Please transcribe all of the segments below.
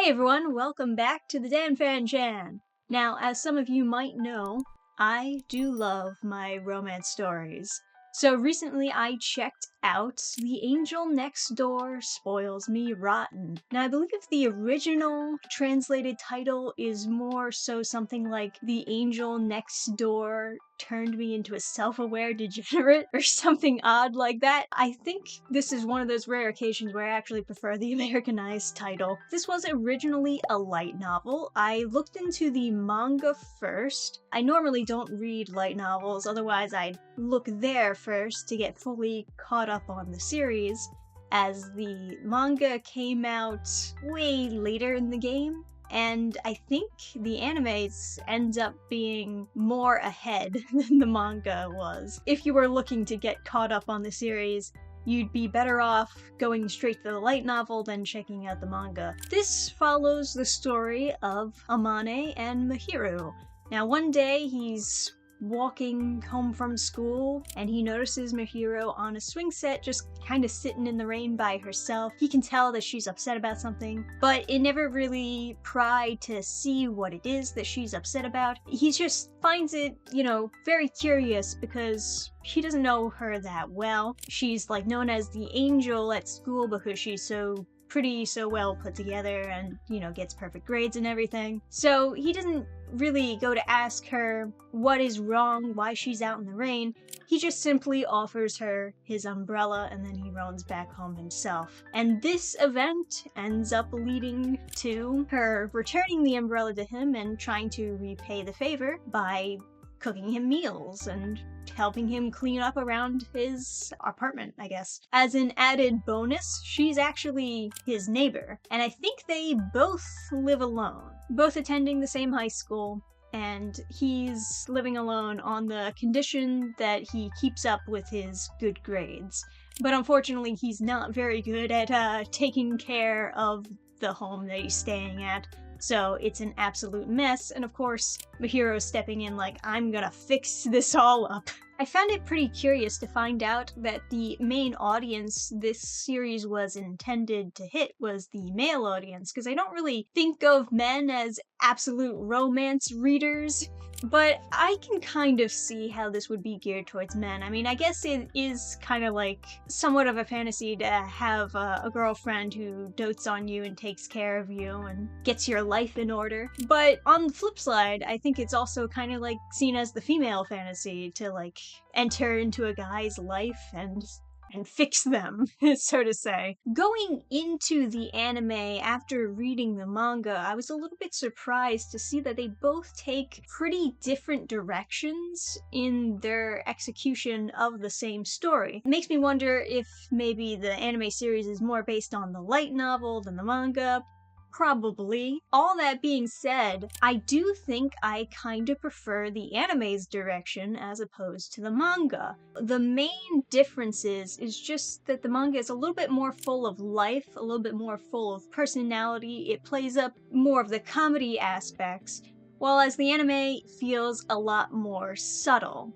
Hey everyone, welcome back to the dannphan chan. Now, as some of you might know, I do love my romance stories. So recently I checked out The Angel Next Door Spoils Me Rotten. Now I believe the original translated title is more so something like The Angel Next Door Turned Me into a Self-Aware Degenerate or something odd like that. I think this is one of those rare occasions where I actually prefer the Americanized title. This was originally a light novel. I looked into the manga first. I normally don't read light novels, otherwise I'd look there first to get fully caught up on the series, as the manga came out way later in the game. And I think the animes ends up being more ahead than the manga was. If you were looking to get caught up on the series, you'd be better off going straight to the light novel than checking out the manga. This follows the story of Amane and Mahiru. Now one day he's walking home from school and he notices Mahiru on a swing set just kind of sitting in the rain by herself. He can tell that she's upset about something, but it never really pried to see what it is that she's upset about. He just finds it, very curious because he doesn't know her that well. She's like known as the angel at school because she's so pretty, so well put together, and gets perfect grades and everything. So he doesn't really go to ask her what is wrong, why she's out in the rain. He just simply offers her his umbrella and then he runs back home himself. And this event ends up leading to her returning the umbrella to him and trying to repay the favor by cooking him meals and helping him clean up around his apartment, I guess. As an added bonus, she's actually his neighbor, and I think they both live alone, both attending the same high school, and he's living alone on the condition that he keeps up with his good grades. But unfortunately, he's not very good at taking care of the home that he's staying at. So it's an absolute mess, and of course, Mahiru's stepping in like, I'm gonna fix this all up. I found it pretty curious to find out that the main audience this series was intended to hit was the male audience, because I don't really think of men as absolute romance readers, but I can kind of see how this would be geared towards men. I mean, I guess it is kind of like somewhat of a fantasy to have a girlfriend who dotes on you and takes care of you and gets your life in order. But on the flip side, I think it's also kind of like seen as the female fantasy to like enter into a guy's life and fix them, so to say. Going into the anime after reading the manga, I was a little bit surprised to see that they both take pretty different directions in their execution of the same story. It makes me wonder if maybe the anime series is more based on the light novel than the manga. Probably. All that being said, I do think I kinda prefer the anime's direction as opposed to the manga. The main difference is just that the manga is a little bit more full of life, a little bit more full of personality. It plays up more of the comedy aspects, while as the anime feels a lot more subtle.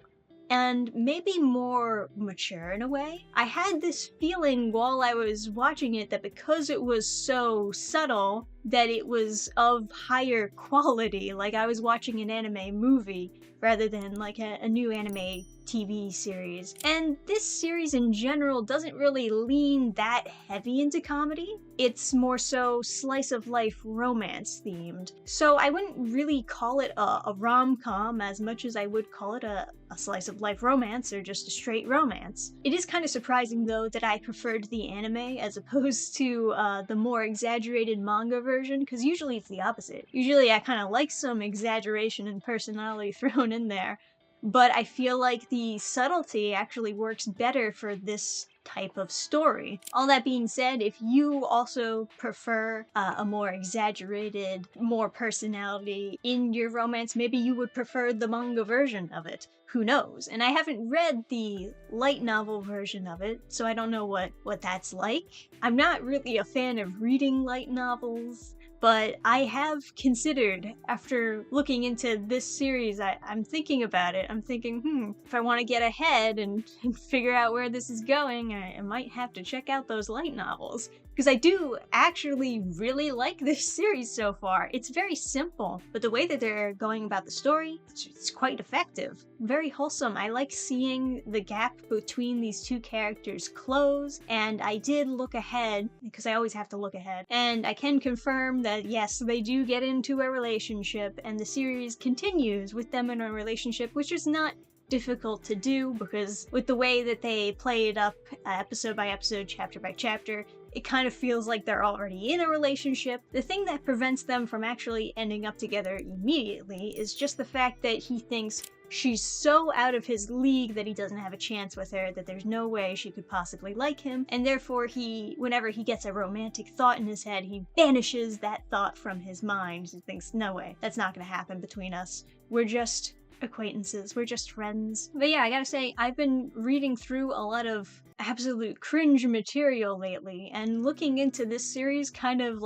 And maybe more mature in a way. I had this feeling while I was watching it that because it was so subtle, that it was of higher quality, like I was watching an anime movie rather than like a new anime TV series. And this series in general doesn't really lean that heavy into comedy. It's more so slice of life romance themed. So I wouldn't really call it a rom-com as much as I would call it a slice of life romance or just a straight romance. It is kind of surprising though that I preferred the anime as opposed to the more exaggerated manga version, because usually it's the opposite. Usually I kind of like some exaggeration and personality thrown in there, but I feel like the subtlety actually works better for this type of story. All that being said, if you also prefer a more exaggerated, more personality in your romance, maybe you would prefer the manga version of it. Who knows? And I haven't read the light novel version of it, so I don't know what that's like. I'm not really a fan of reading light novels, but I have considered, after looking into this series, I'm thinking about it. I'm thinking, if I want to get ahead and figure out where this is going, I might have to check out those light novels. because I do actually really like this series so far. It's very simple, but the way that they're going about the story, it's quite effective. Very wholesome. I like seeing the gap between these two characters close, and I did look ahead, because I always have to look ahead, and I can confirm that yes, they do get into a relationship, and the series continues with them in a relationship, which is not difficult to do, because with the way that they play it up episode by episode, chapter by chapter, it kind of feels like they're already in a relationship. The thing that prevents them from actually ending up together immediately is just the fact that he thinks she's so out of his league that he doesn't have a chance with her, that there's no way she could possibly like him, and therefore whenever he gets a romantic thought in his head, he banishes that thought from his mind. He thinks, no way, that's not gonna happen between us. We're just acquaintances, we're just friends. But yeah, I gotta say, I've been reading through a lot of absolute cringe material lately, and looking into this series kind of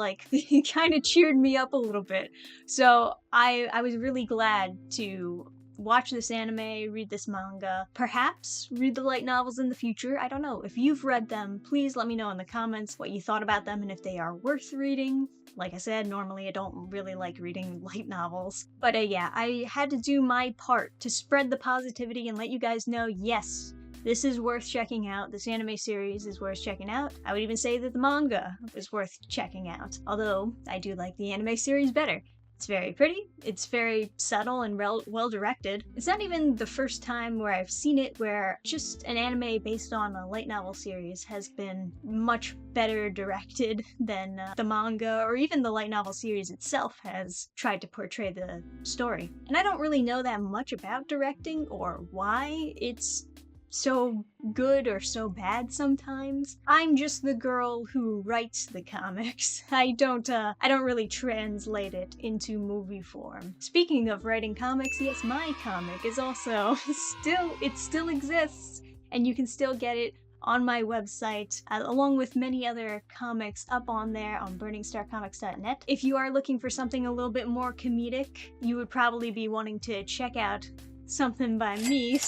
cheered me up a little bit. So I was really glad to watch this anime, read this manga, perhaps read the light novels in the future. I don't know. If you've read them, please let me know in the comments what you thought about them and if they are worth reading. Like I said, normally I don't really like reading light novels. But yeah, I had to do my part to spread the positivity and let you guys know, yes, this is worth checking out. This anime series is worth checking out. I would even say that the manga is worth checking out. Although, I do like the anime series better. It's very pretty, it's very subtle and well directed. It's not even the first time where I've seen it where just an anime based on a light novel series has been much better directed than the manga or even the light novel series itself has tried to portray the story. And I don't really know that much about directing or why it's so good or so bad sometimes. I'm just the girl who writes the comics. I don't really translate it into movie form. Speaking of writing comics, yes, my comic is also still exists, and you can still get it on my website, along with many other comics up on there on burningstarcomics.net. If you are looking for something a little bit more comedic, you would probably be wanting to check out something by me.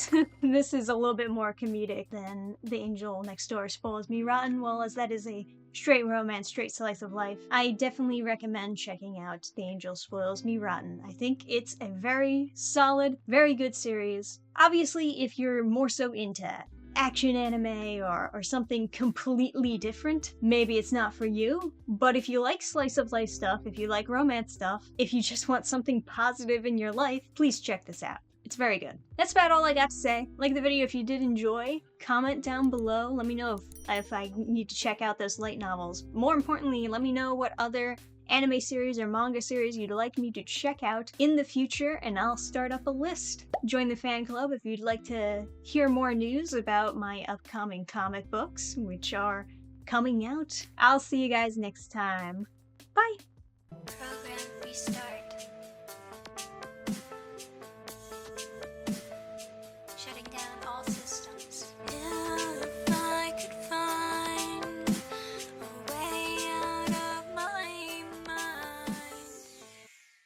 This is a little bit more comedic than The Angel Next Door Spoils Me Rotten, well, as that is a straight romance, straight slice of life. I definitely recommend checking out The Angel Spoils Me Rotten. I think it's a very solid, very good series. Obviously, if you're more so into action anime or something completely different, maybe it's not for you. But if you like slice of life stuff, if you like romance stuff, if you just want something positive in your life, please check this out. It's very good. That's about all I got to say. Like the video if you did enjoy. Comment down below. Let me know if I need to check out those light novels. More importantly, let me know what other anime series or manga series you'd like me to check out in the future, and I'll start up a list. Join the fan club if you'd like to hear more news about my upcoming comic books, which are coming out. I'll see you guys next time. Bye! Program restart.